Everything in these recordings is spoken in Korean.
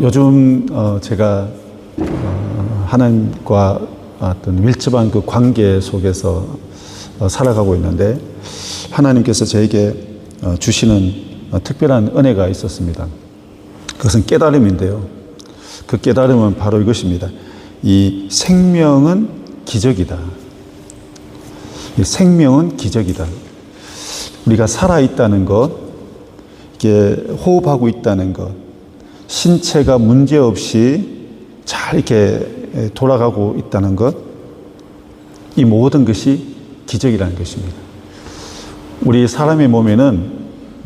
요즘 제가 하나님과 어떤 밀접한 그 관계 속에서 살아가고 있는데, 하나님께서 저에게 주시는 특별한 은혜가 있었습니다. 그것은 깨달음인데요. 그 깨달음은 바로 이것입니다. 이 생명은 기적이다. 이 생명은 기적이다. 우리가 살아있다는 것, 이게 호흡하고 있다는 것, 신체가 문제없이 잘 이렇게 돌아가고 있다는 것, 이 모든 것이 기적이라는 것입니다. 우리 사람의 몸에는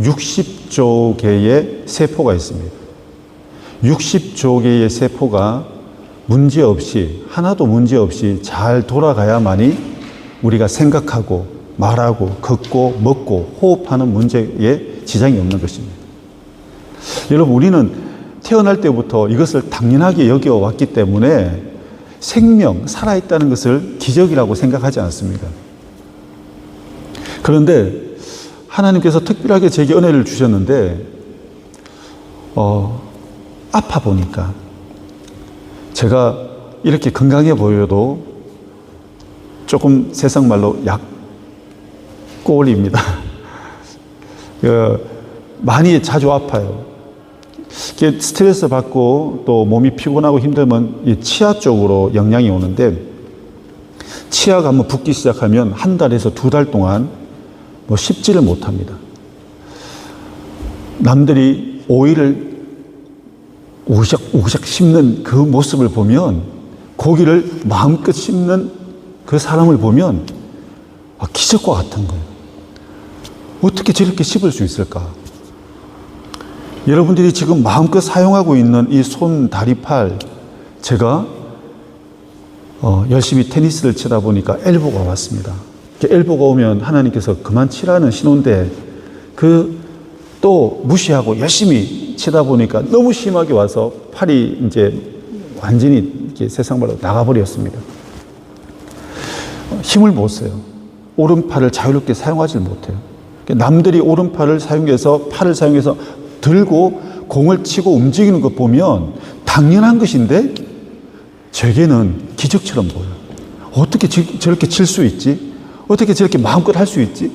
60조 개의 세포가 있습니다. 60조 개의 세포가 문제없이, 하나도 문제없이 잘 돌아가야만이 우리가 생각하고 말하고 걷고 먹고 호흡하는 문제에 지장이 없는 것입니다. 여러분, 우리는 태어날 때부터 이것을 당연하게 여겨왔기 때문에 생명, 살아있다는 것을 기적이라고 생각하지 않습니다. 그런데 하나님께서 특별하게 제게 은혜를 주셨는데, 아파 보니까 제가 이렇게 건강해 보여도 조금 세상 말로 약골입니다. 많이 자주 아파요. 스트레스 받고 또 몸이 피곤하고 힘들면 이 치아 쪽으로 영향이 오는데, 치아가 한번 붓기 시작하면 한 달에서 두 달 동안 씹지를 못합니다. 남들이 오이를 오샥오샥 씹는 그 모습을 보면, 고기를 마음껏 씹는 그 사람을 보면 기적과 같은 거예요. 어떻게 저렇게 씹을 수 있을까? 여러분들이 지금 마음껏 사용하고 있는 이 손, 다리, 팔, 제가 열심히 테니스를 치다 보니까 엘보가 왔습니다. 엘보가 오면 하나님께서 그만 치라는 신호인데, 또 무시하고 열심히 치다 보니까 너무 심하게 와서 팔이 이제 완전히 이렇게 세상 말로 나가버렸습니다. 힘을 못 써요. 오른팔을 자유롭게 사용하지 못해요. 남들이 오른팔을 사용해서, 팔을 사용해서 들고 공을 치고 움직이는 것 보면 당연한 것인데, 제게는 기적처럼 보여요. 어떻게 저렇게 칠 수 있지? 어떻게 저렇게 마음껏 할 수 있지?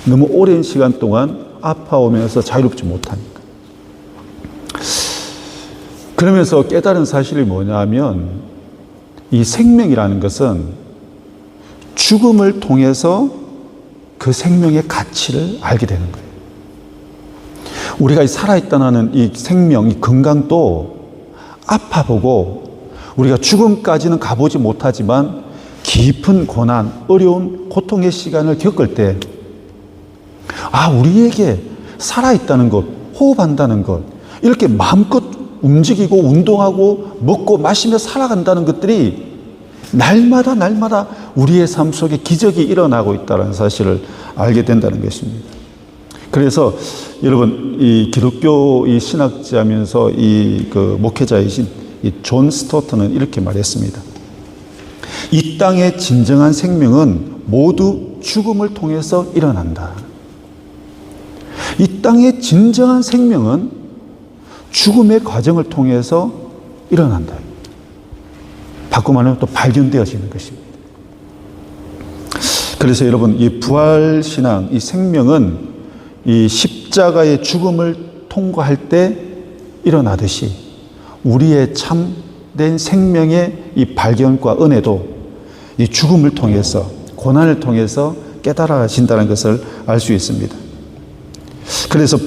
너무 오랜 시간 동안 아파오면서 자유롭지 못하니까. 그러면서 깨달은 사실이 뭐냐면, 이 생명이라는 것은 죽음을 통해서 그 생명의 가치를 알게 되는 거예요. 우리가 살아있다는 이 생명, 이 건강도 아파보고 우리가 죽음까지는 가보지 못하지만 깊은 고난, 어려운 고통의 시간을 겪을 때, 우리에게 살아있다는 것, 호흡한다는 것, 이렇게 마음껏 움직이고 운동하고 먹고 마시며 살아간다는 것들이 날마다 우리의 삶 속에 기적이 일어나고 있다는 사실을 알게 된다는 것입니다. 그래서 여러분, 이 기독교 이 신학자면서 그 목회자이신 이 존 스토트는 이렇게 말했습니다. 이 땅의 진정한 생명은 모두 죽음을 통해서 일어난다. 이 땅의 진정한 생명은 죽음의 과정을 통해서 일어난다. 바꿔 말하면 또 발견되어지는 것입니다. 그래서 여러분, 이 부활신앙, 이 생명은 이 십자가의 죽음을 통과할 때 일어나듯이 우리의 참된 생명의 이 발견과 은혜도 이 죽음을 통해서, 고난을 통해서 깨달아진다는 것을 알 수 있습니다. 그래서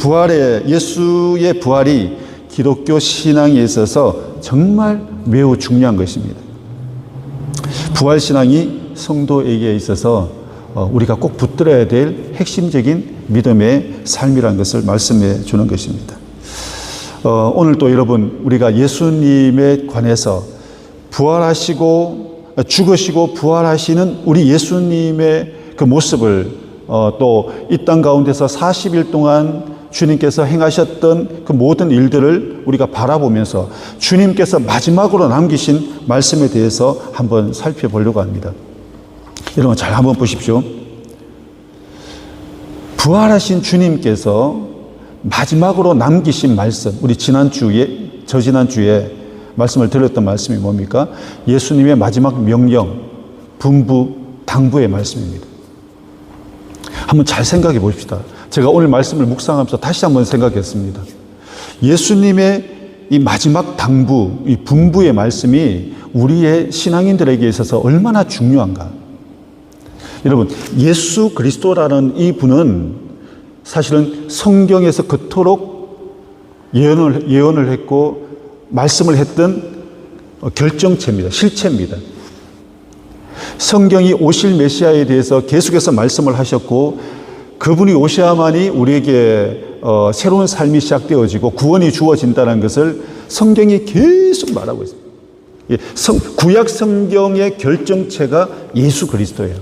예수의 부활이 기독교 신앙에 있어서 정말 매우 중요한 것입니다. 부활신앙이 성도에게 있어서 우리가 꼭 붙들어야 될 핵심적인 믿음의 삶이라는 것을 말씀해 주는 것입니다. 오늘 또 여러분, 우리가 예수님에 관해서 부활하시고 죽으시고 부활하시는 우리 예수님의 그 모습을, 또 이 땅 가운데서 40일 동안 주님께서 행하셨던 그 모든 일들을 우리가 바라보면서 주님께서 마지막으로 남기신 말씀에 대해서 한번 살펴보려고 합니다. 여러분, 잘 한번 보십시오. 부활하신 주님께서 마지막으로 남기신 말씀, 우리 지난주에 저지난주에 말씀을 드렸던 말씀이 뭡니까? 예수님의 마지막 명령, 분부, 당부의 말씀입니다. 한번 잘 생각해 보십시다. 제가 오늘 말씀을 묵상하면서 다시 한번 생각했습니다. 예수님의 이 마지막 당부, 이 분부의 말씀이 우리의 신앙인들에게 있어서 얼마나 중요한가. 여러분, 예수 그리스도라는 이 분은 사실은 성경에서 그토록 예언을 했고 말씀을 했던 결정체입니다. 실체입니다. 성경이 오실 메시아에 대해서 계속해서 말씀을 하셨고 그분이 오셔야만이 우리에게 새로운 삶이 시작되어지고 구원이 주어진다는 것을 성경이 계속 말하고 있습니다. 구약 성경의 결정체가 예수 그리스도예요.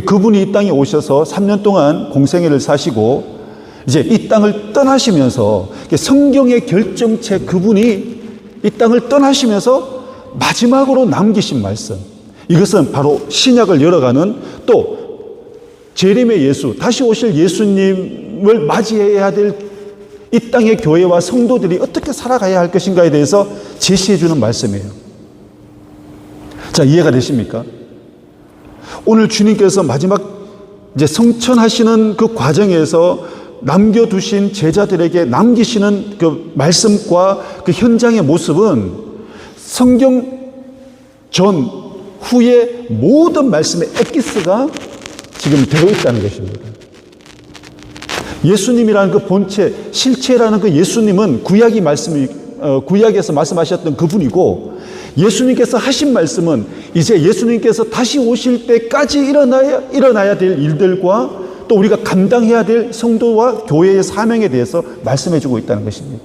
그분이 이 땅에 오셔서 3년 동안 공생애를 사시고 이제 이 땅을 떠나시면서 성경의 결정체 그분이 이 땅을 떠나시면서 마지막으로 남기신 말씀, 이것은 바로 신약을 열어가는 또 재림의 예수, 다시 오실 예수님을 맞이해야 될 이 땅의 교회와 성도들이 어떻게 살아가야 할 것인가에 대해서 제시해 주는 말씀이에요. 자, 이해가 되십니까? 오늘 주님께서 마지막 이제 성천하시는 그 과정에서 남겨두신 제자들에게 남기시는 그 말씀과 그 현장의 모습은 성경 전, 후의 모든 말씀의 엑기스가 지금 되어있다는 것입니다. 예수님이라는 그 본체, 실체라는 그 예수님은 구약에서 말씀하셨던 그분이고 예수님께서 하신 말씀은 이제 예수님께서 다시 오실 때까지 일어나야 될 일들과 또 우리가 감당해야 될 성도와 교회의 사명에 대해서 말씀해 주고 있다는 것입니다.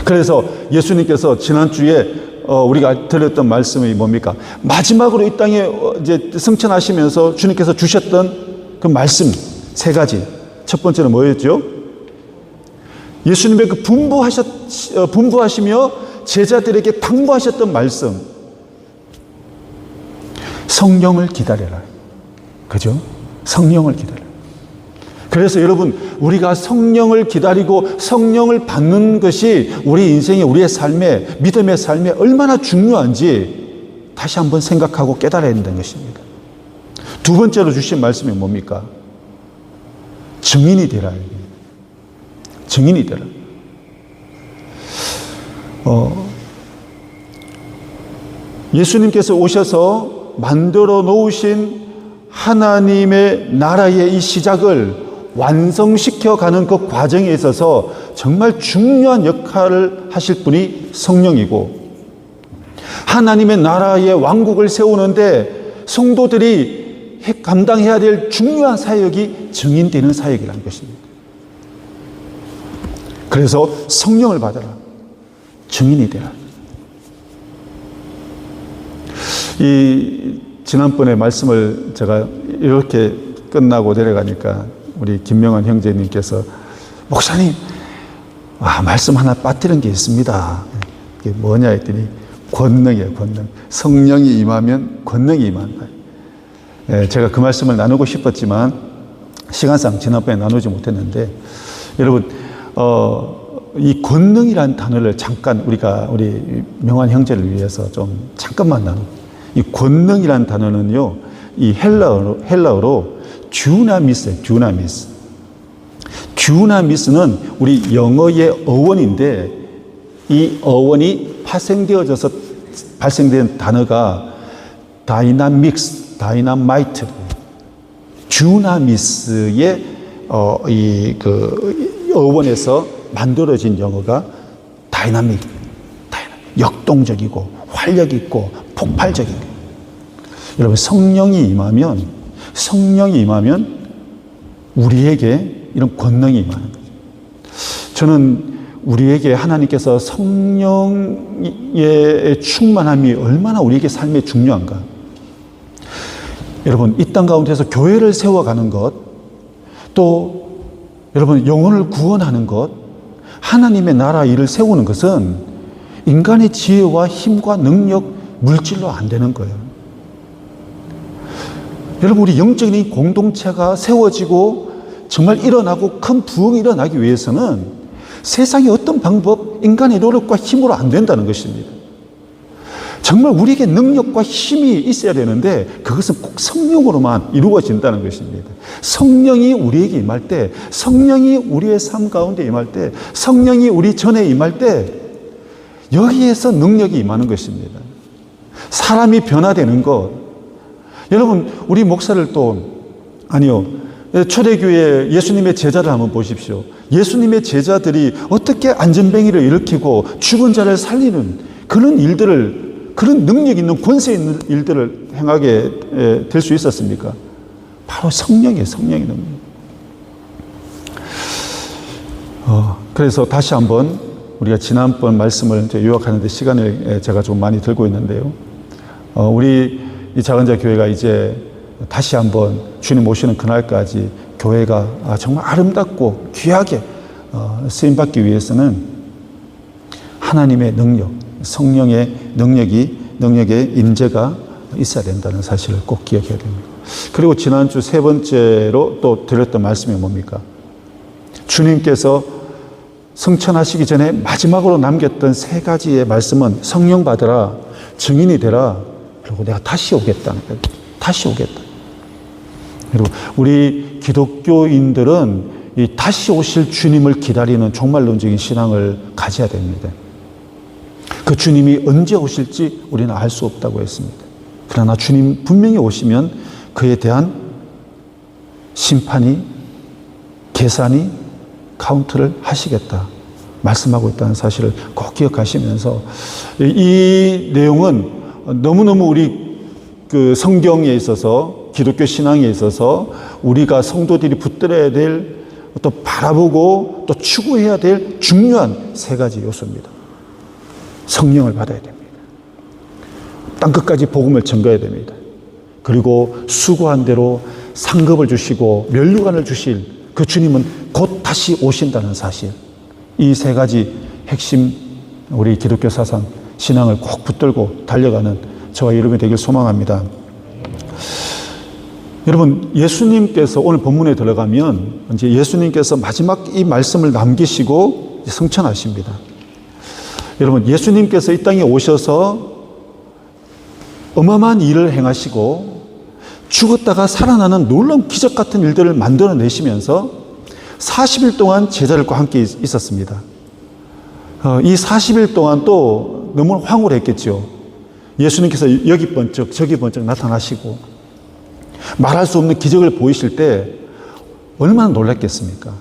그래서 예수님께서 지난주에 우리가 들었던 말씀이 뭡니까? 마지막으로 이 땅에 이제 승천하시면서 주님께서 주셨던 그 말씀 세 가지. 첫 번째는 뭐였죠? 예수님의 그 분부하시며 제자들에게 당부하셨던 말씀. 성령을 기다려라. 그죠? 성령을 기다려. 그래서 여러분, 우리가 성령을 기다리고 성령을 받는 것이 우리 인생의, 우리의 삶에, 믿음의 삶에 얼마나 중요한지 다시 한번 생각하고 깨달아야 된다는 것입니다. 두 번째로 주신 말씀이 뭡니까? 증인이 되라. 증인이 되라. 예수님께서 오셔서 만들어 놓으신 하나님의 나라의 이 시작을 완성시켜 가는 그 과정에 있어서 정말 중요한 역할을 하실 분이 성령이고, 하나님의 나라의 왕국을 세우는데 성도들이 감당해야 될 중요한 사역이 증인되는 사역이라는 것입니다. 그래서 성령을 받아라. 증인이 되라. 지난번에 말씀을 제가 이렇게 끝나고 내려가니까 우리 김명환 형제님께서 목사님, 말씀 하나 빠뜨린 게 있습니다. 그게 뭐냐 했더니 권능이에요, 권능. 성령이 임하면 권능이 임한다. 제가 그 말씀을 나누고 싶었지만 시간상 지난번에 나누지 못했는데, 여러분, 이 권능이라는 단어를 잠깐 우리 명환 형제를 위해서 좀 잠깐만 이 권능이라는 단어는요, 이 헬라어로 듀나미스예요, 듀나미스. 듀나미스는 우리 영어의 어원인데, 이 어원이 파생되어져서 발생된 단어가 다이나마이트, 듀나미스의 어원에서 만들어진 영어가 다이나믹, 역동적이고 활력 있고 폭발적인 거예요. 여러분, 성령이 임하면 우리에게 이런 권능이 임하는 거죠. 저는 우리에게 하나님께서 성령의 충만함이 얼마나 우리에게 삶에 중요한가. 여러분, 이 땅 가운데서 교회를 세워가는 것, 또 여러분 영혼을 구원하는 것, 하나님의 나라 일을 세우는 것은 인간의 지혜와 힘과 능력, 물질로 안 되는 거예요. 여러분, 우리 영적인 공동체가 세워지고 정말 일어나고 큰 부흥이 일어나기 위해서는 세상의 어떤 방법, 인간의 노력과 힘으로 안 된다는 것입니다. 정말 우리에게 능력과 힘이 있어야 되는데 그것은 꼭 성령으로만 이루어진다는 것입니다. 성령이 우리에게 임할 때, 성령이 우리의 삶 가운데 임할 때, 성령이 우리 전에 임할 때 여기에서 능력이 임하는 것입니다. 사람이 변화되는 것. 여러분, 우리 목사를 초대교회 예수님의 제자를 한번 보십시오. 예수님의 제자들이 어떻게 안전뱅이를 일으키고 죽은 자를 살리는 그런 일들을, 그런 능력 있는 권세 있는 일들을 행하게 될 수 있었습니까? 바로 성령의 능력. 그래서 다시 한번 우리가 지난번 말씀을 요약하는 데 시간을 제가 좀 많이 들고 있는데요. 우리 이 작은자 교회가 이제 다시 한번 주님 오시는 그날까지 교회가 정말 아름답고 귀하게 쓰임받기 위해서는 하나님의 능력, 성령의 능력의 임재가 있어야 된다는 사실을 꼭 기억해야 됩니다. 그리고 지난주 세 번째로 또 드렸던 말씀이 뭡니까? 주님께서 승천하시기 전에 마지막으로 남겼던 세 가지의 말씀은 성령 받으라, 증인이 되라, 그리고 내가 다시 오겠다는 거예요. 다시 오겠다. 그리고 우리 기독교인들은 이 다시 오실 주님을 기다리는 종말론적인 신앙을 가져야 됩니다. 그 주님이 언제 오실지 우리는 알 수 없다고 했습니다. 그러나 주님 분명히 오시면 그에 대한 심판이, 계산이, 카운트를 하시겠다 말씀하고 있다는 사실을 꼭 기억하시면서 이 내용은 너무너무 우리 그 성경에 있어서, 기독교 신앙에 있어서 우리가 성도들이 붙들어야 될, 또 바라보고 또 추구해야 될 중요한 세 가지 요소입니다. 성령을 받아야 됩니다. 땅끝까지 복음을 전가해야 됩니다. 그리고 수고한 대로 상급을 주시고 면류관을 주실 그 주님은 곧 다시 오신다는 사실. 이 세 가지 핵심 우리 기독교 사상, 신앙을 꼭 붙들고 달려가는 저와 여러분이 되길 소망합니다. 여러분, 예수님께서 오늘 본문에 들어가면 이제 예수님께서 마지막 이 말씀을 남기시고 승천하십니다. 여러분, 예수님께서 이 땅에 오셔서 어마어마한 일을 행하시고 죽었다가 살아나는 놀라운 기적 같은 일들을 만들어내시면서 40일 동안 제자들과 함께 있었습니다. 이 40일 동안 또 너무 황홀했겠죠. 예수님께서 여기 번쩍 저기 번쩍 나타나시고 말할 수 없는 기적을 보이실 때 얼마나 놀랐겠습니까?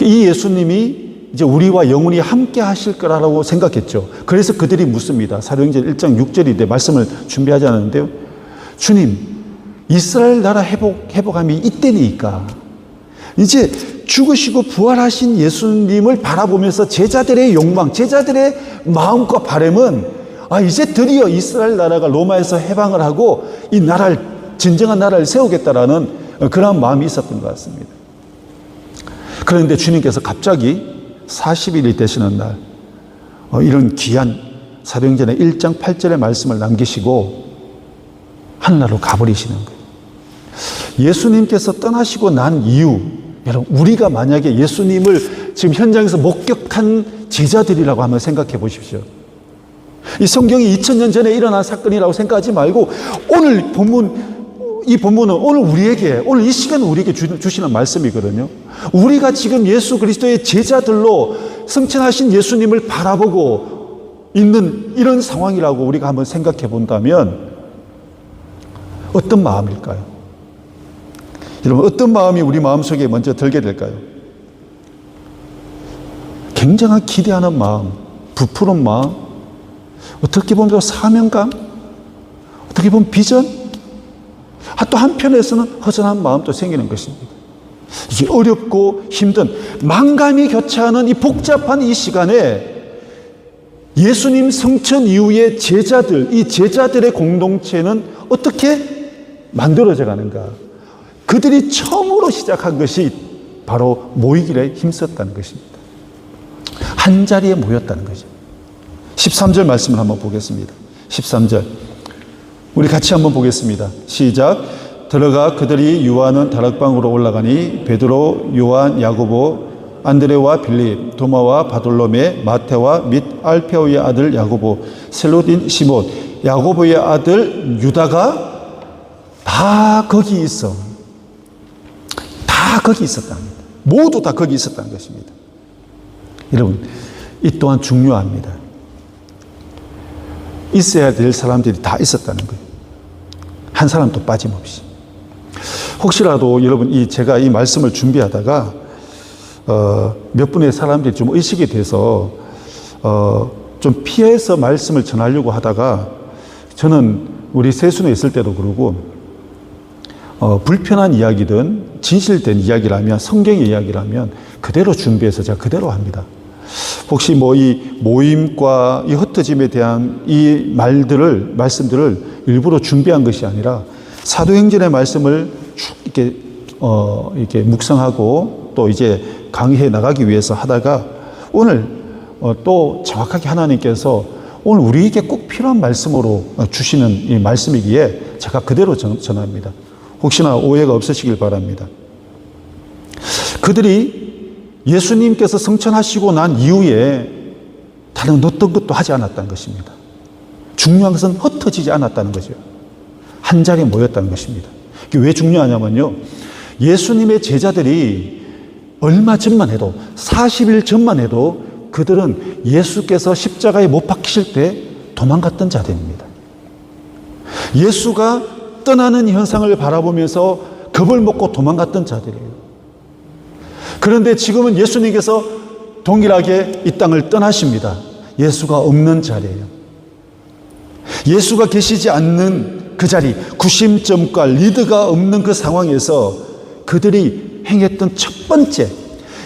이 예수님이 이제 우리와 영원히 함께 하실 거라고 생각했죠. 그래서 그들이 묻습니다. 사도행전 1장 6절인데 말씀을 준비하지 않았는데요. 주님, 이스라엘 나라 회복함이 이때니까 이제 죽으시고 부활하신 예수님을 바라보면서 제자들의 욕망, 제자들의 마음과 바람은 이제 드디어 이스라엘 나라가 로마에서 해방을 하고 이 나라를, 진정한 나라를 세우겠다라는 그런 마음이 있었던 것 같습니다. 그런데 주님께서 갑자기 40일이 되시는 날 이런 귀한 사도행전의 1장 8절의 말씀을 남기시고 하늘나라로 가버리시는 거예요. 예수님께서 떠나시고 난 이후, 여러분, 우리가 만약에 예수님을 지금 현장에서 목격한 제자들이라고 한번 생각해 보십시오. 이 성경이 2000년 전에 일어난 사건이라고 생각하지 말고 오늘 이 본문은 오늘 우리에게, 오늘 이 시간 우리에게 주시는 말씀이거든요. 우리가 지금 예수 그리스도의 제자들로 승천하신 예수님을 바라보고 있는 이런 상황이라고 우리가 한번 생각해 본다면 어떤 마음일까요? 여러분, 어떤 마음이 우리 마음속에 먼저 들게 될까요? 굉장한 기대하는 마음, 부푸른 마음, 어떻게 보면 사명감, 어떻게 보면 비전, 또 한편에서는 허전한 마음도 생기는 것입니다. 이게 어렵고 힘든 만감이 교차하는 이 복잡한 이 시간에 예수님 승천 이후의 제자들, 이 제자들의 공동체는 어떻게 만들어져 가는가? 그들이 처음으로 시작한 것이 바로 모이길에 힘썼다는 것입니다. 한 자리에 모였다는 거죠. 13절 말씀을 한번 보겠습니다. 13절. 우리 같이 한번 보겠습니다. 시작. 들어가 그들이 유하는 다락방으로 올라가니 베드로, 요한, 야고보, 안드레와 빌립, 도마와 바돌로메, 마테와 및 알페오의 아들 야고보, 셀로딘 시몬, 야고보의 아들 유다가 다 거기 있어. 다 거기 있었답니다. 모두 다 거기 있었다는 것입니다. 여러분, 이 또한 중요합니다. 있어야 될 사람들이 다 있었다는 거예요. 한 사람도 빠짐없이. 혹시라도 여러분, 제가 이 말씀을 준비하다가 몇 분의 사람들이 좀 의식이 돼서 좀 피해서 말씀을 전하려고 하다가, 저는 우리 세순에 있을 때도 그러고 불편한 이야기든 진실된 이야기라면, 성경의 이야기라면 그대로 준비해서 제가 그대로 합니다. 혹시 이 모임과 이 흩어짐에 대한 이 말씀들을 일부러 준비한 것이 아니라 사도행전의 말씀을 쭉 이렇게 묵상하고 또 이제 강의해 나가기 위해서 하다가, 오늘 또 정확하게 하나님께서 오늘 우리에게 꼭 필요한 말씀으로 주시는 이 말씀이기에 제가 그대로 전합니다. 혹시나 오해가 없으시길 바랍니다. 그들이 예수님께서 성천하시고 난 이후에 다른 어떤 것도 하지 않았다는 것입니다. 중요한 것은 흩어지지 않았다는 거죠. 한 자리에 모였다는 것입니다. 이게 왜 중요하냐면요, 예수님의 제자들이 얼마 전만 해도, 40일 전만 해도 그들은 예수께서 십자가에 못 박히실 때 도망갔던 자들입니다. 예수가 떠나는 현상을 바라보면서 겁을 먹고 도망갔던 자들이에요. 그런데 지금은 예수님께서 동일하게 이 땅을 떠나십니다. 예수가 없는 자리예요. 예수가 계시지 않는 그 자리, 구심점과 리드가 없는 그 상황에서 그들이 행했던 첫 번째,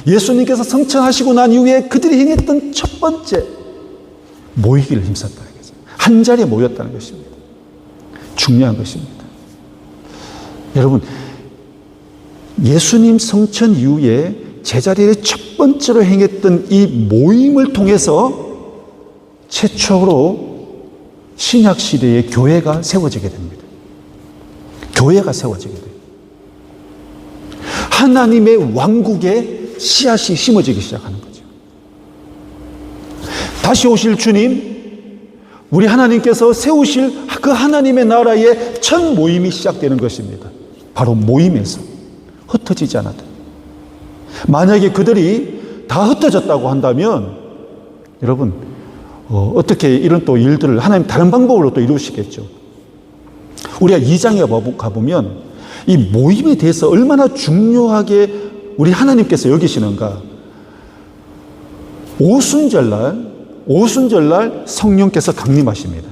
예수님께서 성천하시고 난 이후에 그들이 행했던 첫 번째, 모이기를 힘썼다는 거죠. 한 자리에 모였다는 것입니다. 중요한 것입니다. 여러분, 예수님 성천 이후에 제자들이 첫 번째로 행했던 이 모임을 통해서 최초로 신약 시대의 교회가 세워지게 됩니다. 교회가 세워지게 돼요. 하나님의 왕국의 씨앗이 심어지기 시작하는 거죠. 다시 오실 주님, 우리 하나님께서 세우실 그 하나님의 나라의 첫 모임이 시작되는 것입니다. 바로 모임에서 흩어지지 않았다. 만약에 그들이 다 흩어졌다고 한다면 여러분, 어떻게 이런 또 일들을 하나님 다른 방법으로 또 이루시겠죠. 우리가 2장에 가보면 이 모임에 대해서 얼마나 중요하게 우리 하나님께서 여기시는가. 오순절날 성령께서 강림하십니다.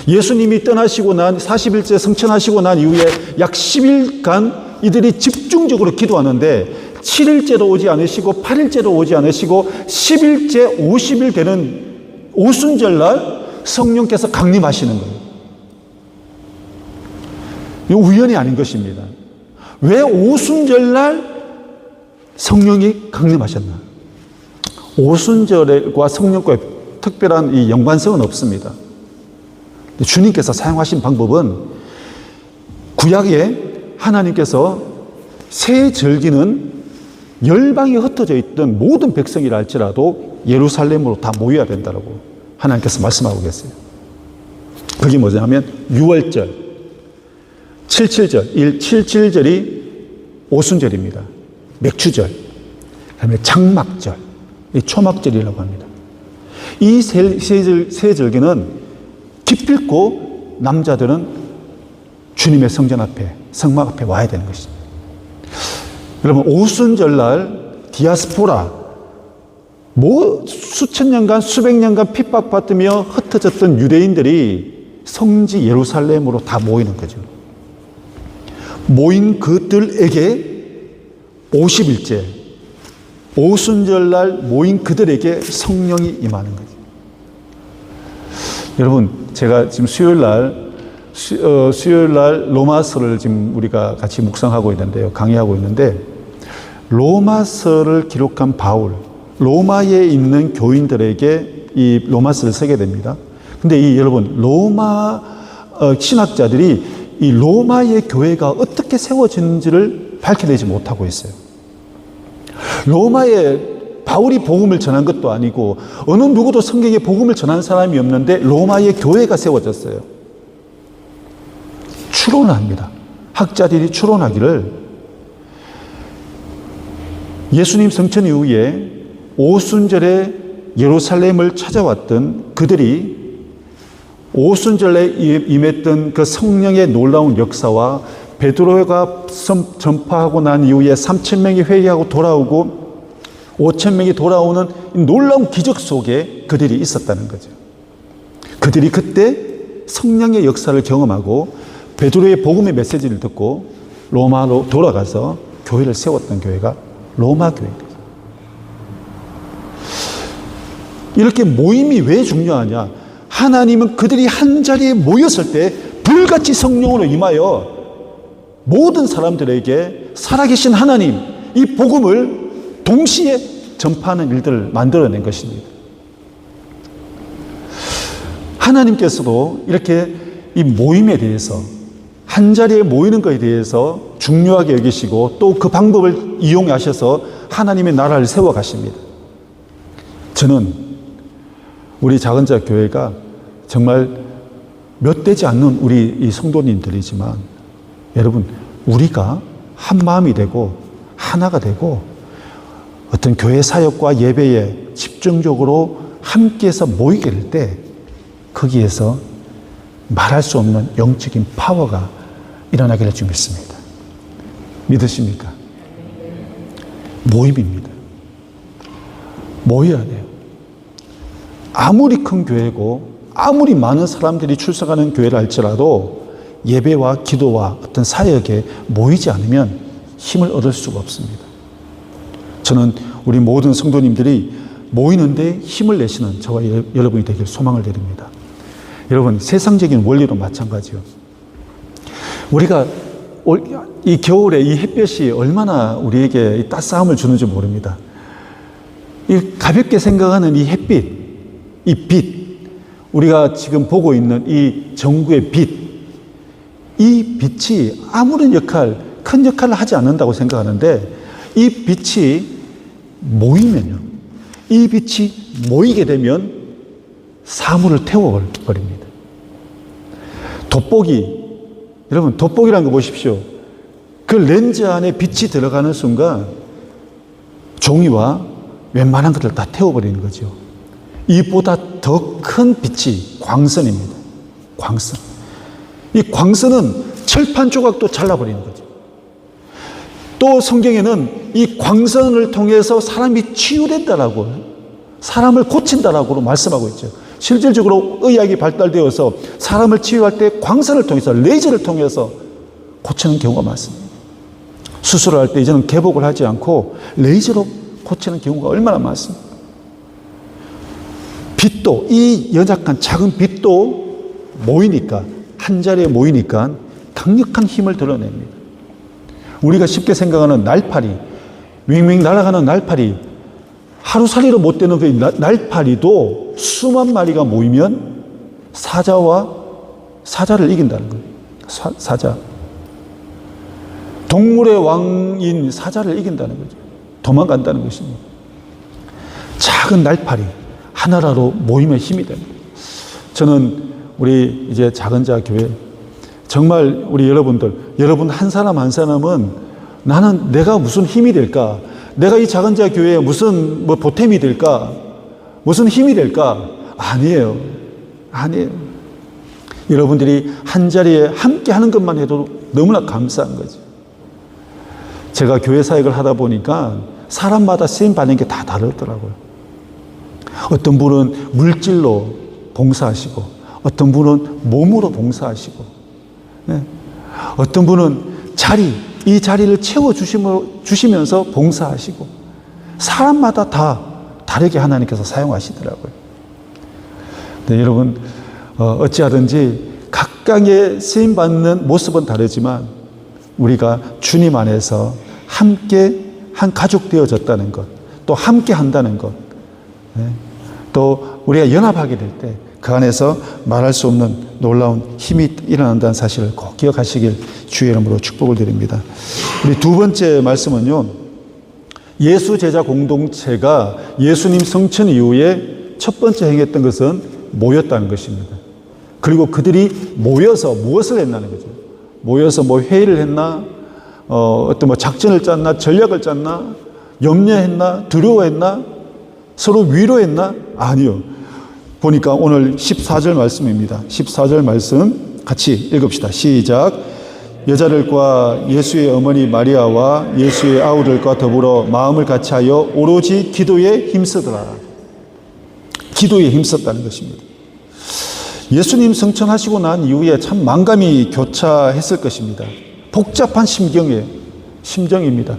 예수님이 떠나시고 난 40일째 성천하시고 난 이후에 약 10일간 이들이 집중적으로 기도하는데 7일째도 오지 않으시고 8일째도 오지 않으시고 10일째 50일 되는 오순절날 성령께서 강림하시는 거예요. 이거 우연이 아닌 것입니다. 왜 오순절날 성령이 강림하셨나? 오순절과 성령과의 특별한 이 연관성은 없습니다. 주님께서 사용하신 방법은 구약에 하나님께서 새 절기는 열방에 흩어져 있던 모든 백성이라 할지라도 예루살렘으로 다 모여야 된다고 하나님께서 말씀하고 계세요. 그게 뭐냐면 6월절, 77절, 77절이 오순절입니다. 맥추절, 그다음에 장막절, 이 초막절이라고 합니다. 이 세 절기는 기필코 남자들은 주님의 성전 앞에, 성막 앞에 와야 되는 것입니다. 여러분, 오순절날 디아스포라, 수천 년간, 수백 년간 핍박받으며 흩어졌던 유대인들이 성지 예루살렘으로 다 모이는 거죠. 모인 그들에게 50일째, 오순절날 모인 그들에게 성령이 임하는 거죠. 여러분, 제가 지금 수요일날 로마서를 지금 우리가 같이 묵상하고 있는데요. 강의하고 있는데, 로마서를 기록한 바울, 로마에 있는 교인들에게 이 로마서를 쓰게 됩니다. 근데 여러분, 로마 신학자들이 이 로마의 교회가 어떻게 세워졌는지를 밝혀내지 못하고 있어요. 로마에 바울이 복음을 전한 것도 아니고 어느 누구도 성경에 복음을 전한 사람이 없는데 로마에 교회가 세워졌어요. 추론을 합니다. 학자들이 추론하기를 예수님 성천 이후에 오순절에 예루살렘을 찾아왔던 그들이 오순절에 임했던 그 성령의 놀라운 역사와 베드로가 전파하고 난 이후에 3,000명이 회개하고 돌아오고 5,000명이 돌아오는 놀라운 기적 속에 그들이 있었다는 거죠. 그들이 그때 성령의 역사를 경험하고 베드로의 복음의 메시지를 듣고 로마로 돌아가서 교회를 세웠던 교회가 로마 교회입니다. 이렇게 모임이 왜 중요하냐? 하나님은 그들이 한 자리에 모였을 때 불같이 성령으로 임하여 모든 사람들에게 살아계신 하나님, 이 복음을 동시에 전파하는 일들을 만들어낸 것입니다. 하나님께서도 이렇게 이 모임에 대해서, 한 자리에 모이는 것에 대해서 중요하게 여기시고 또 그 방법을 이용하셔서 하나님의 나라를 세워 가십니다. 저는 우리 작은 자 교회가 정말 몇 되지 않는 우리 이 성도님들이지만 여러분, 우리가 한 마음이 되고 하나가 되고 어떤 교회 사역과 예배에 집중적으로 함께해서 모이게 될 때 거기에서 말할 수 없는 영적인 파워가 일어나게 될 줄 믿습니다. 믿으십니까? 모임입니다. 모여야 돼요. 아무리 큰 교회고 아무리 많은 사람들이 출석하는 교회를 할지라도 예배와 기도와 어떤 사역에 모이지 않으면 힘을 얻을 수가 없습니다. 저는 우리 모든 성도님들이 모이는데 힘을 내시는 저와 여러분이 되길 소망을 드립니다. 여러분, 세상적인 원리도 마찬가지요. 우리가 이 겨울에 이 햇볕이 얼마나 우리에게 이 따스함을 주는지 모릅니다. 이 가볍게 생각하는 이 햇빛, 이 빛, 우리가 지금 보고 있는 이 전구의 빛, 이 빛이 아무런 큰 역할을 하지 않는다고 생각하는데 이 빛이 모이면요, 이 빛이 모이게 되면 사물을 태워버립니다. 돋보기, 여러분 돋보기라는 거 보십시오. 그 렌즈 안에 빛이 들어가는 순간 종이와 웬만한 것들 다 태워버리는 거죠. 이보다 더 큰 빛이 광선입니다. 광선. 이 광선은 철판 조각도 잘라버리는 거죠. 또 성경에는 이 광선을 통해서 사람이 치유된다라고, 사람을 고친다라고 말씀하고 있죠. 실질적으로 의학이 발달되어서 사람을 치유할 때 광선을 통해서, 레이저를 통해서 고치는 경우가 많습니다. 수술을 할 때 이제는 개복을 하지 않고 레이저로 고치는 경우가 얼마나 많습니다. 빛도, 이 연약한 작은 빛도 모이니까, 한 자리에 모이니까 강력한 힘을 드러냅니다. 우리가 쉽게 생각하는 날파리, 윙윙 날아가는 날파리, 하루살이로 못 되는 그 날파리도 수만 마리가 모이면 사자를 이긴다는 거예요. 사자. 동물의 왕인 사자를 이긴다는 거죠. 도망간다는 것입니다. 작은 날파리 하나라도 모이면 힘이 됩니다. 저는 우리 이제 작은 자 교회, 정말 우리 여러분 한 사람 한 사람은 나는 내가 무슨 힘이 될까? 내가 이 작은 자 교회에 무슨 보탬이 될까? 무슨 힘이 될까? 아니에요. 여러분들이 한 자리에 함께 하는 것만 해도 너무나 감사한 거죠. 제가 교회 사역을 하다 보니까 사람마다 쓰임 받는 게 다 다르더라고요. 어떤 분은 물질로 봉사하시고, 어떤 분은 몸으로 봉사하시고, 어떤 분은 이 자리를 채워주시면서 봉사하시고, 사람마다 다 다르게 하나님께서 사용하시더라고요. 네, 여러분, 어찌하든지 각각의 쓰임받는 모습은 다르지만 우리가 주님 안에서 함께 한 가족 되어졌다는 것, 또 함께 한다는 것, 또 우리가 연합하게 될 때 그 안에서 말할 수 없는 놀라운 힘이 일어난다는 사실을 꼭 기억하시길 주의 이름으로 축복을 드립니다. 우리 두 번째 말씀은요, 예수 제자 공동체가 예수님 성천 이후에 첫 번째 행했던 것은 모였다는 것입니다. 그리고 그들이 모여서 무엇을 했나는 거죠. 모여서 뭐 회의를 했나, 어떤 뭐 작전을 짰나, 전략을 짰나, 염려했나, 두려워했나, 서로 위로했나? 아니요. 보니까 오늘 14절 말씀입니다. 14절 말씀 같이 읽읍시다. 시작. 여자들과 예수의 어머니 마리아와 예수의 아우들과 더불어 마음을 같이하여 오로지 기도에 힘쓰더라. 기도에 힘썼다는 것입니다. 예수님 성천하시고 난 이후에 참 만감이 교차했을 것입니다. 복잡한 심정입니다.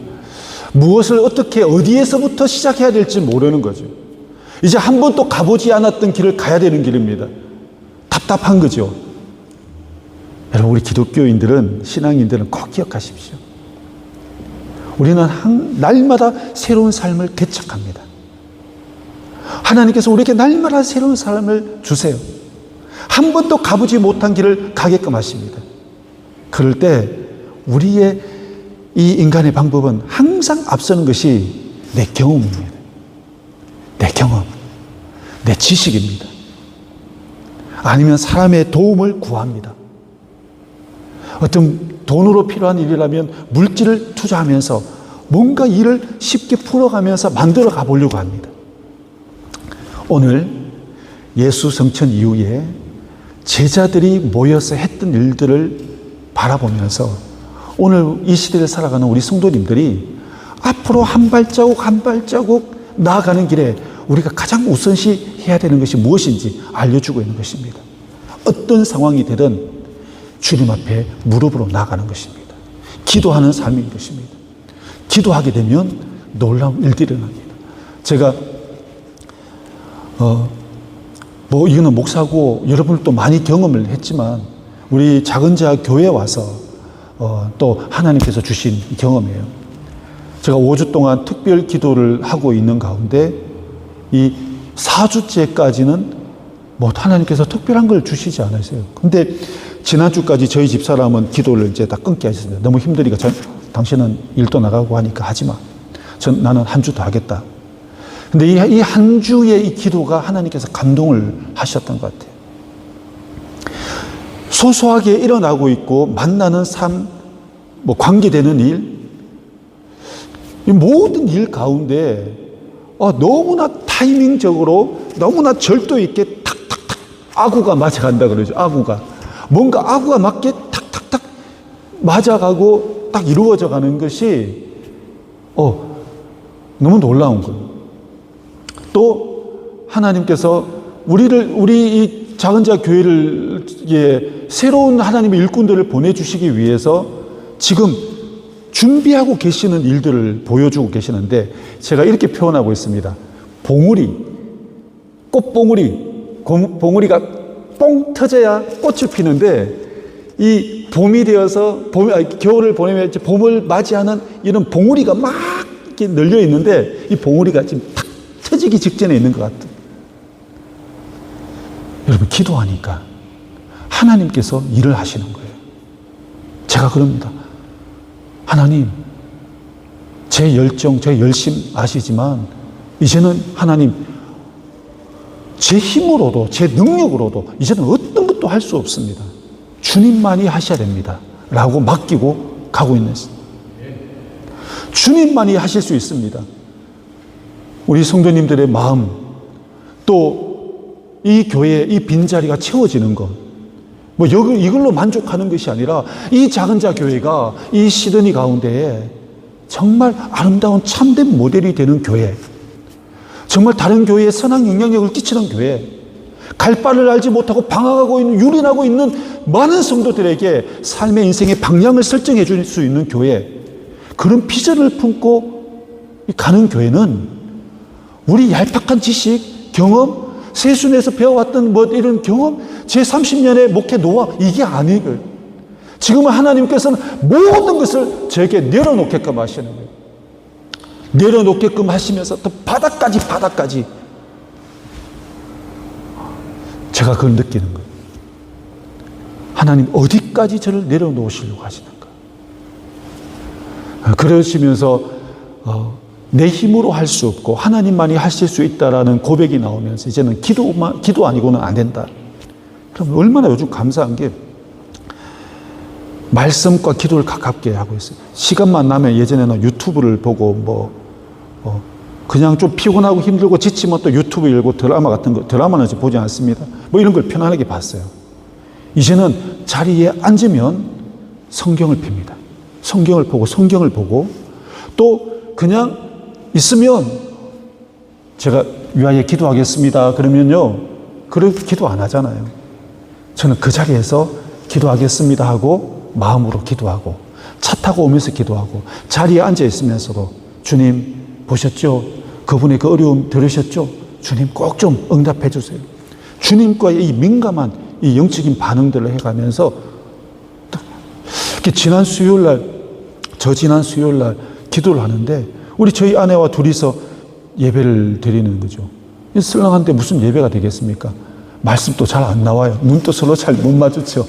무엇을 어떻게 어디에서부터 시작해야 될지 모르는 거죠. 이제 한 번도 가보지 않았던 길을 가야 되는 길입니다. 답답한 거죠. 여러분, 우리 기독교인들은, 신앙인들은 꼭 기억하십시오. 우리는 날마다 새로운 삶을 개척합니다. 하나님께서 우리에게 날마다 새로운 삶을 주세요. 한 번도 가보지 못한 길을 가게끔 하십니다. 그럴 때 우리의 이 인간의 방법은 항상 앞서는 것이 내 경험입니다. 내 경험, 내 지식입니다. 아니면 사람의 도움을 구합니다. 어떤 돈으로 필요한 일이라면 물질을 투자하면서 뭔가 일을 쉽게 풀어가면서 만들어 가보려고 합니다. 오늘 예수 성천 이후에 제자들이 모여서 했던 일들을 바라보면서 오늘 이 시대를 살아가는 우리 성도님들이 앞으로 한 발자국 한 발자국 나아가는 길에 우리가 가장 우선시 해야 되는 것이 무엇인지 알려주고 있는 것입니다. 어떤 상황이 되든 주님 앞에 무릎으로 나아가는 것입니다. 기도하는 삶인 것입니다. 기도하게 되면 놀라운 일들이 일어납니다. 제가 이거는 목사고 여러분도 많이 경험을 했지만 우리 작은 자 교회에 와서 또 하나님께서 주신 경험이에요. 제가 5주 동안 특별 기도를 하고 있는 가운데 이 4주째까지는 하나님께서 특별한 걸 주시지 않으세요. 근데 지난주까지 저희 집사람은 기도를 이제 다 끊게 하셨습니다. 너무 힘드니까 당신은 일도 나가고 하니까 하지 마. 나는 한 주 더 하겠다. 근데 이 한 주의 이 기도가 하나님께서 감동을 하셨던 것 같아요. 소소하게 일어나고 있고 만나는 삶, 관계되는 일, 이 모든 일 가운데 너무나 타이밍적으로 너무나 절도 있게 탁탁탁 아구가 맞아간다 그러죠. 뭔가 아구가 맞게 탁탁탁 맞아가고 딱 이루어져 가는 것이 너무 놀라운 거예요. 또 하나님께서 우리 이 작은 자 교회를 새로운 하나님의 일꾼들을 보내주시기 위해서 지금 준비하고 계시는 일들을 보여주고 계시는데 제가 이렇게 표현하고 있습니다. 봉우리가 뽕 터져야 꽃을 피는데 이 봄이 되어서 겨울을 보내면 이제 봄을 맞이하는 이런 봉우리가 막 이렇게 널려 있는데 이 봉우리가 지금 탁 터지기 직전에 있는 것 같아요. 여러분, 기도하니까 하나님께서 일을 하시는 거예요. 제가 그럽니다. 하나님, 제 열정, 제 열심 아시지만 이제는 하나님 제 힘으로도 제 능력으로도 이제는 어떤 것도 할 수 없습니다. 주님만이 하셔야 됩니다. 라고 맡기고 가고 있는 것입니다. 주님만이 하실 수 있습니다. 우리 성도님들의 마음, 또 이 교회의 이 빈자리가 채워지는 것, 이걸로 만족하는 것이 아니라 이 작은 자 교회가 이 시드니 가운데에 정말 아름다운 참된 모델이 되는 교회, 정말 다른 교회에 선한 영향력을 끼치는 교회, 갈 바를 알지 못하고 방황하고 있는, 유린하고 있는 많은 성도들에게 삶의 인생의 방향을 설정해 줄 수 있는 교회, 그런 비전을 품고 가는 교회는 우리 얄팍한 지식, 경험, 세순에서 배워왔던 이런 경험, 제 30년의 목회 노하, 이게 아니고요. 지금은 하나님께서는 모든 것을 저에게 내려놓게끔 하시는 거예요. 내려놓게끔 하시면서 또 바닥까지 제가 그걸 느끼는 거예요. 하나님 어디까지 저를 내려놓으시려고 하시는가. 그러시면서 내 힘으로 할 수 없고 하나님만이 하실 수 있다라는 고백이 나오면서 이제는 기도 아니고는 안 된다. 그럼 얼마나 요즘 감사한 게 말씀과 기도를 가깝게 하고 있어요. 시간만 나면 예전에는 유튜브를 보고 그냥 좀 피곤하고 힘들고 지치면 또 유튜브 열고 드라마 같은 거, 드라마는 이제 보지 않습니다. 이런 걸 편안하게 봤어요. 이제는 자리에 앉으면 성경을 핍니다. 성경을 보고 또 그냥 있으면 제가 위하여 기도하겠습니다. 그러면요, 그렇게 기도 안 하잖아요. 저는 그 자리에서 기도하겠습니다 하고 마음으로 기도하고 차 타고 오면서 기도하고 자리에 앉아 있으면서도 주님 보셨죠? 그분의 그 어려움 들으셨죠? 주님 꼭 좀 응답해 주세요. 주님과의 이 민감한 이 영적인 반응들을 해가면서 지난 수요일 날 기도를 하는데 저희 아내와 둘이서 예배를 드리는 거죠. 슬렁한데 무슨 예배가 되겠습니까? 말씀도 잘 안 나와요. 눈도 서로 잘 못 마주쳐.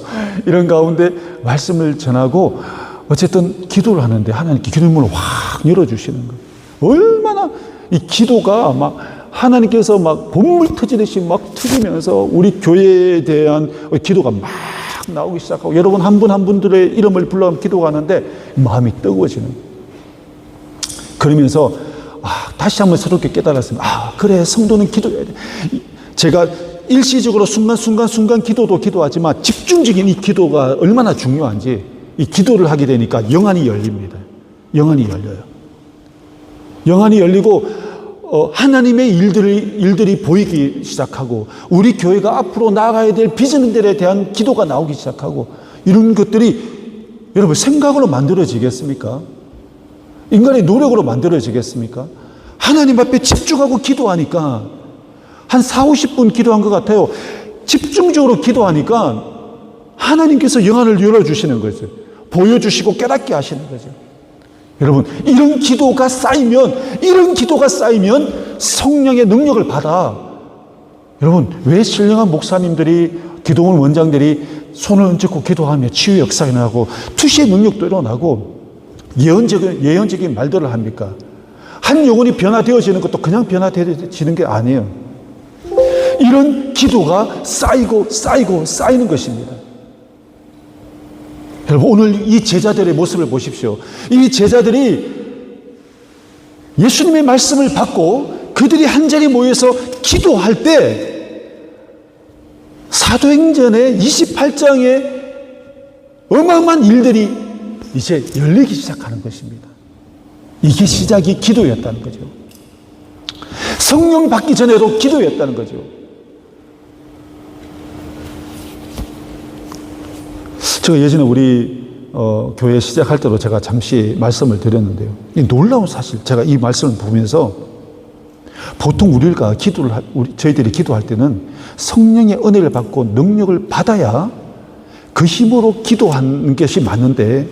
이런 가운데 말씀을 전하고 어쨌든 기도를 하는데 하나님께 기도문을 확 열어주시는 거예요. 얼마나 이 기도가 막 하나님께서 막 본물 터지듯이 막 터지면서 우리 교회에 대한 기도가 막 나오기 시작하고 여러분 한 분 한 분들의 이름을 불러가면 기도하는데 마음이 뜨거워지는 거예요. 그러면서 다시 한번 새롭게 깨달았습니다. 그래, 성도는 기도해야 돼. 제가 일시적으로 순간 기도도 기도하지만 집중적인 이 기도가 얼마나 중요한지 이 기도를 하게 되니까 영안이 열립니다. 영안이 열려요. 영안이 열리고 하나님의 일들이 보이기 시작하고 우리 교회가 앞으로 나아가야 될 비전들에 대한 기도가 나오기 시작하고 이런 것들이 여러분 생각으로 만들어지겠습니까? 인간의 노력으로 만들어지겠습니까? 하나님 앞에 집중하고 기도하니까 한 40-50분 기도한 것 같아요. 집중적으로 기도하니까 하나님께서 영안을 열어주시는 거죠. 보여주시고 깨닫게 하시는 거죠. 여러분, 이런 기도가 쌓이면 성령의 능력을 받아. 여러분, 왜 신령한 목사님들이, 기도원 원장들이 손을 얹고 기도하며 치유 역사가 일어나고 투시의 능력도 일어나고 예언적인 말들을 합니까? 한 영혼이 변화되어지는 것도 그냥 변화되어지는 게 아니에요. 이런 기도가 쌓이는 것입니다. 여러분, 오늘 이 제자들의 모습을 보십시오. 이 제자들이 예수님의 말씀을 받고 그들이 한자리 모여서 기도할 때 사도행전의 28장에 어마어마한 일들이 이제 열리기 시작하는 것입니다. 이게 시작이 기도였다는 거죠. 성령 받기 전에도 기도였다는 거죠. 제가 예전에 우리 교회 시작할 때도 제가 잠시 말씀을 드렸는데요. 이 놀라운 사실, 제가 이 말씀을 보면서 보통 저희들이 기도할 때는 성령의 은혜를 받고 능력을 받아야 그 힘으로 기도하는 것이 맞는데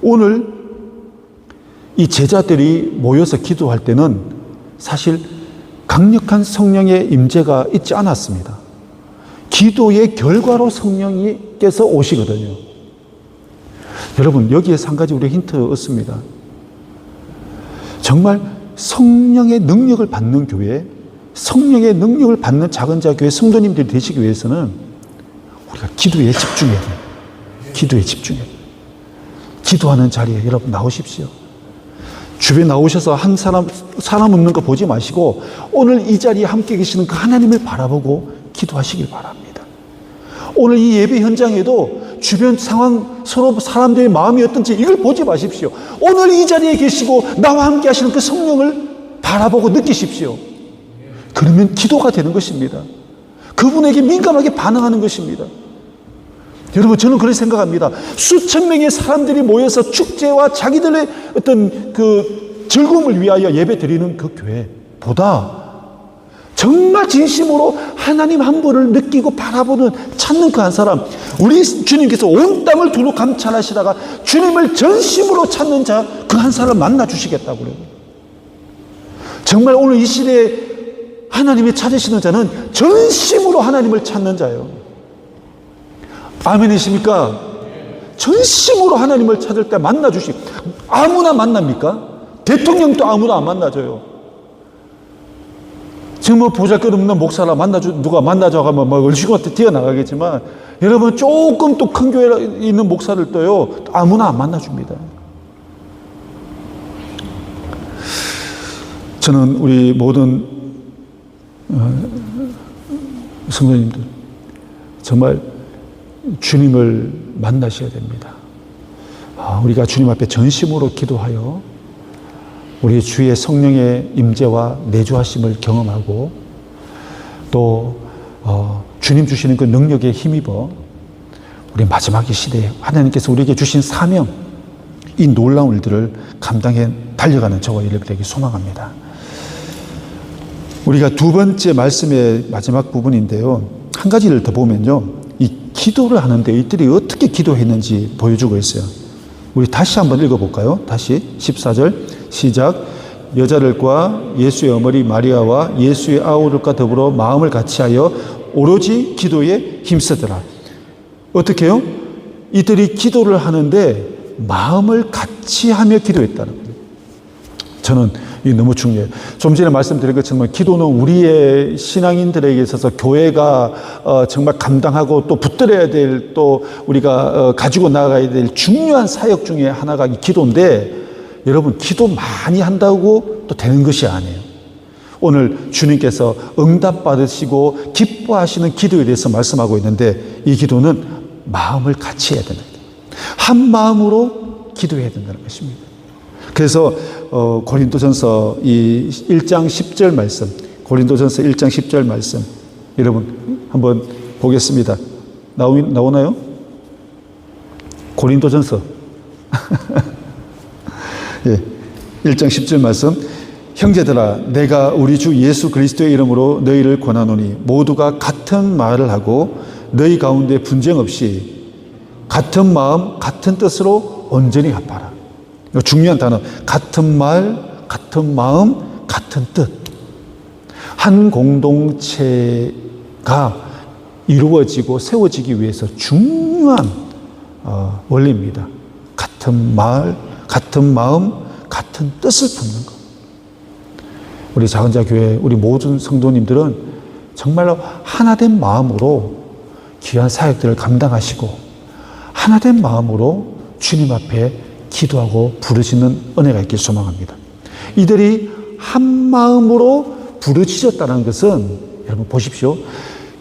오늘 이 제자들이 모여서 기도할 때는 사실 강력한 성령의 임재가 있지 않았습니다. 기도의 결과로 성령께서 오시거든요. 여러분, 여기에서 한 가지 우리 힌트 얻습니다. 정말 성령의 능력을 받는 교회, 성령의 능력을 받는 작은 자 교회 성도님들이 되시기 위해서는 우리가 기도에 집중해야 돼요. 기도에 집중해야 돼요. 기도하는 자리에 여러분 나오십시오. 주변에 나오셔서 한 사람 없는 거 보지 마시고 오늘 이 자리에 함께 계시는 그 하나님을 바라보고 기도하시길 바랍니다. 오늘 이 예배 현장에도 주변 상황, 서로 사람들의 마음이 어떤지 이걸 보지 마십시오. 오늘 이 자리에 계시고 나와 함께 하시는 그 성령을 바라보고 느끼십시오. 그러면 기도가 되는 것입니다. 그분에게 민감하게 반응하는 것입니다. 여러분, 저는 그렇게 생각합니다. 수천 명의 사람들이 모여서 축제와 자기들의 어떤 그 즐거움을 위하여 예배 드리는 그 교회보다 정말 진심으로 하나님 한 분을 느끼고 바라보는, 찾는 그 한 사람, 우리 주님께서 온 땅을 두루 감찰하시다가 주님을 전심으로 찾는 자, 그 한 사람 만나 주시겠다고 그래요. 정말 오늘 이 시대에 하나님이 찾으시는 자는 전심으로 하나님을 찾는 자예요. 아멘이십니까? 전심으로 하나님을 찾을 때 만나 주시. 아무나 만납니까? 대통령도 아무도 안 만나줘요. 정말 보잘것없는 목사라 누가 만나줘 하면 막 얼씨구한테 뛰어나가겠지만, 여러분 조금 또 큰 교회에 있는 목사들도요, 아무나 안 만나줍니다. 저는 우리 모든 성도님들 정말 주님을 만나셔야 됩니다. 우리가 주님 앞에 전심으로 기도하여 우리 주의 성령의 임재와 내주하심을 경험하고 또 주님 주시는 그 능력에 힘입어 우리 마지막의 시대에 하나님께서 우리에게 주신 사명, 이 놀라운 일들을 감당해 달려가는 저와 여러분이 되기 소망합니다. 우리가 두 번째 말씀의 마지막 부분인데요, 한 가지를 더 보면요, 이 기도를 하는데 이들이 어떻게 기도했는지 보여주고 있어요. 우리 다시 한번 읽어볼까요? 다시 14절 시작. 여자들과 예수의 어머니 마리아와 예수의 아우들과 더불어 마음을 같이하여 오로지 기도에 힘쓰더라. 어떻게 해요? 이들이 기도를 하는데 마음을 같이하며 기도했다는 거예요. 저는 이게 너무 중요해요. 좀 전에 말씀드린 것처럼 기도는 우리의 신앙인들에게 있어서 교회가 정말 감당하고 또 붙들어야 될, 또 우리가 가지고 나가야 될 중요한 사역 중에 하나가 이 기도인데, 여러분 기도 많이 한다고 또 되는 것이 아니에요. 오늘 주님께서 응답 받으시고 기뻐하시는 기도에 대해서 말씀하고 있는데, 이 기도는 마음을 같이 해야 된다. 한 마음으로 기도해야 된다는 것입니다. 그래서 고린도전서 이 1장 10절 말씀, 고린도전서 1장 10절 말씀, 여러분 한번 보겠습니다. 나오나요? 고린도전서 예, 1장 10절 말씀. 형제들아, 내가 우리 주 예수 그리스도의 이름으로 너희를 권하노니 모두가 같은 말을 하고 너희 가운데 분쟁 없이 같은 마음 같은 뜻으로 온전히 합하라. 중요한 단어, 같은 말, 같은 마음, 같은 뜻. 한 공동체가 이루어지고 세워지기 위해서 중요한 원리입니다. 같은 말, 같은 마음, 같은 뜻을 품는 것. 우리 작은자 교회, 우리 모든 성도님들은 정말로 하나된 마음으로 귀한 사역들을 감당하시고 하나된 마음으로 주님 앞에 기도하고 부르시는 은혜가 있길 소망합니다. 이들이 한 마음으로 부르짖었다는 것은, 여러분 보십시오.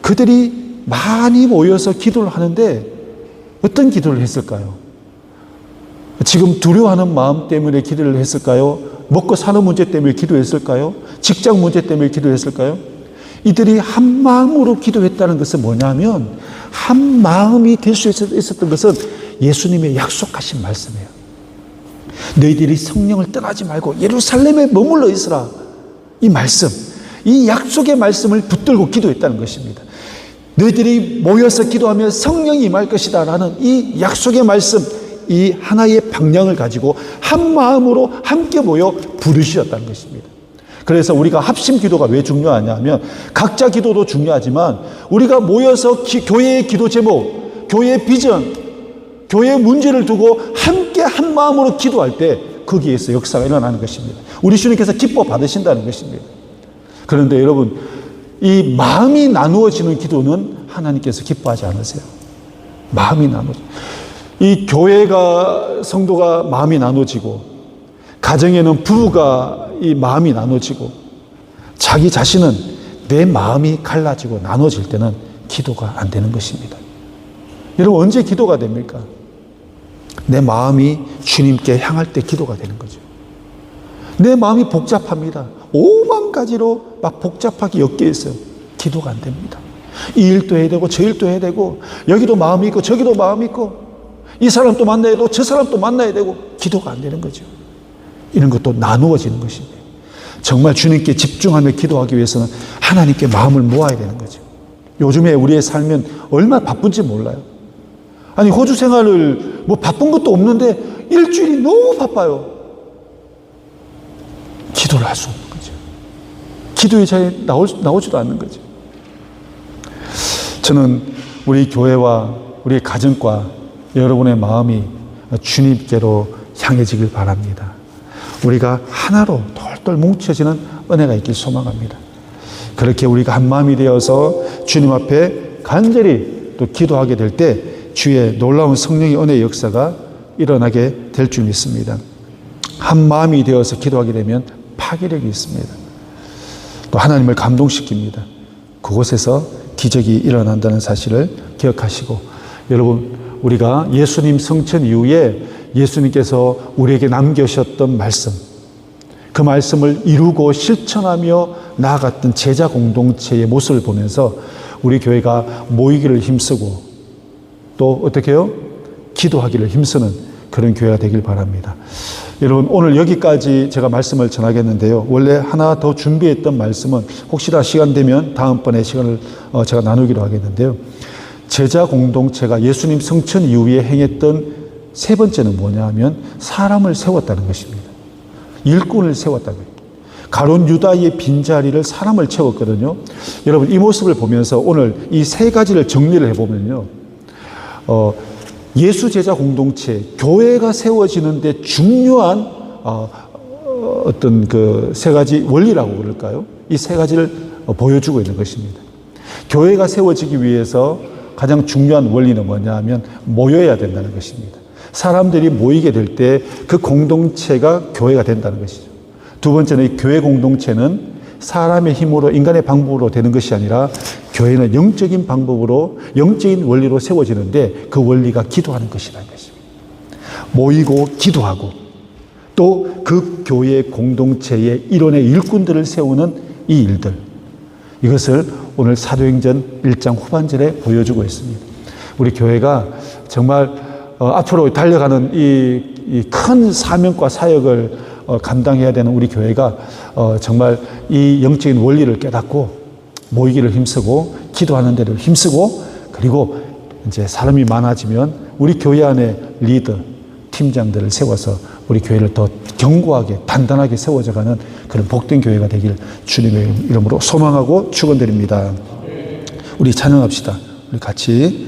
그들이 많이 모여서 기도를 하는데 어떤 기도를 했을까요? 지금 두려워하는 마음 때문에 기도를 했을까요? 먹고 사는 문제 때문에 기도했을까요? 직장 문제 때문에 기도했을까요? 이들이 한 마음으로 기도했다는 것은 뭐냐면, 한 마음이 될 수 있었던 것은 예수님의 약속하신 말씀이에요. 너희들이 성령을 떠나지 말고 예루살렘에 머물러 있으라. 이 말씀, 이 약속의 말씀을 붙들고 기도했다는 것입니다. 너희들이 모여서 기도하면 성령이 임할 것이다 라는 이 약속의 말씀, 이 하나의 방향을 가지고 한 마음으로 함께 모여 부르셨다는 것입니다. 그래서 우리가 합심 기도가 왜 중요하냐면, 각자 기도도 중요하지만 우리가 모여서 교회의 기도 제목, 교회의 비전, 교회의 문제를 두고 함께 한 마음으로 기도할 때 거기에서 역사가 일어나는 것입니다. 우리 주님께서 기뻐 받으신다는 것입니다. 그런데 여러분, 이 마음이 나누어지는 기도는 하나님께서 기뻐하지 않으세요. 마음이 나누어져. 이 교회가, 성도가 마음이 나눠지고, 가정에는 부부가 이 마음이 나눠지고, 자기 자신은 내 마음이 갈라지고 나눠질 때는 기도가 안 되는 것입니다. 여러분, 언제 기도가 됩니까? 내 마음이 주님께 향할 때 기도가 되는 거죠. 내 마음이 복잡합니다. 5만 가지로 막 복잡하게 엮여 있어요. 기도가 안 됩니다. 이 일도 해야 되고 저 일도 해야 되고, 여기도 마음이 있고 저기도 마음이 있고, 이 사람도 만나야 되고 저 사람도 만나야 되고, 기도가 안 되는 거죠. 이런 것도 나누어지는 것입니다. 정말 주님께 집중하며 기도하기 위해서는 하나님께 마음을 모아야 되는 거죠. 요즘에 우리의 삶은 얼마나 바쁜지 몰라요. 아니, 호주 생활을 뭐 바쁜 것도 없는데 일주일이 너무 바빠요. 기도를 할 수 없는 거죠. 기도의 자리에 나오지도 않는 거죠. 저는 우리 교회와 우리 가정과 여러분의 마음이 주님께로 향해지길 바랍니다. 우리가 하나로 똘똘 뭉쳐지는 은혜가 있길 소망합니다. 그렇게 우리가 한 마음이 되어서 주님 앞에 간절히 또 기도하게 될 때 주의 놀라운 성령의 은혜의 역사가 일어나게 될 줄 믿습니다. 한 마음이 되어서 기도하게 되면 파괴력이 있습니다. 또 하나님을 감동시킵니다. 그곳에서 기적이 일어난다는 사실을 기억하시고, 여러분, 우리가 예수님 성천 이후에 예수님께서 우리에게 남겨주셨던 말씀, 그 말씀을 이루고 실천하며 나아갔던 제자 공동체의 모습을 보면서 우리 교회가 모이기를 힘쓰고 또 어떻게 해요? 기도하기를 힘쓰는 그런 교회가 되길 바랍니다. 여러분, 오늘 여기까지 제가 말씀을 전하겠는데요. 원래 하나 더 준비했던 말씀은 혹시나 시간 되면 다음번에 시간을 제가 나누기로 하겠는데요. 제자 공동체가 예수님 성천 이후에 행했던 세 번째는 뭐냐 하면 사람을 세웠다는 것입니다. 일꾼을 세웠다는 거예요. 가룟 유다의 빈자리를 사람을 채웠거든요. 여러분, 이 모습을 보면서 오늘 이 세 가지를 정리를 해보면요. 예수 제자 공동체, 교회가 세워지는데 중요한 어떤 그 세 가지 원리라고 그럴까요? 이 세 가지를 보여주고 있는 것입니다. 교회가 세워지기 위해서 가장 중요한 원리는 뭐냐 하면 모여야 된다는 것입니다. 사람들이 모이게 될 때 그 공동체가 교회가 된다는 것이죠. 두 번째는 이 교회 공동체는 사람의 힘으로, 인간의 방법으로 되는 것이 아니라 교회는 영적인 방법으로, 영적인 원리로 세워지는데 그 원리가 기도하는 것이라는 것입니다. 모이고 기도하고 또 그 교회 공동체의 일원의 일꾼들을 세우는 이 일들, 이것을 오늘 사도행전 1장 후반절에 보여주고 있습니다. 우리 교회가 정말 앞으로 달려가는 이 큰 사명과 사역을 감당해야 되는 우리 교회가 정말 이 영적인 원리를 깨닫고 모이기를 힘쓰고 기도하는 데를 힘쓰고, 그리고 이제 사람이 많아지면 우리 교회 안에 리더, 팀장들을 세워서 우리 교회를 더 견고하게 단단하게 세워져가는 그런 복된 교회가 되길 주님의 이름으로 소망하고 축원드립니다. 우리 찬양합시다. 우리 같이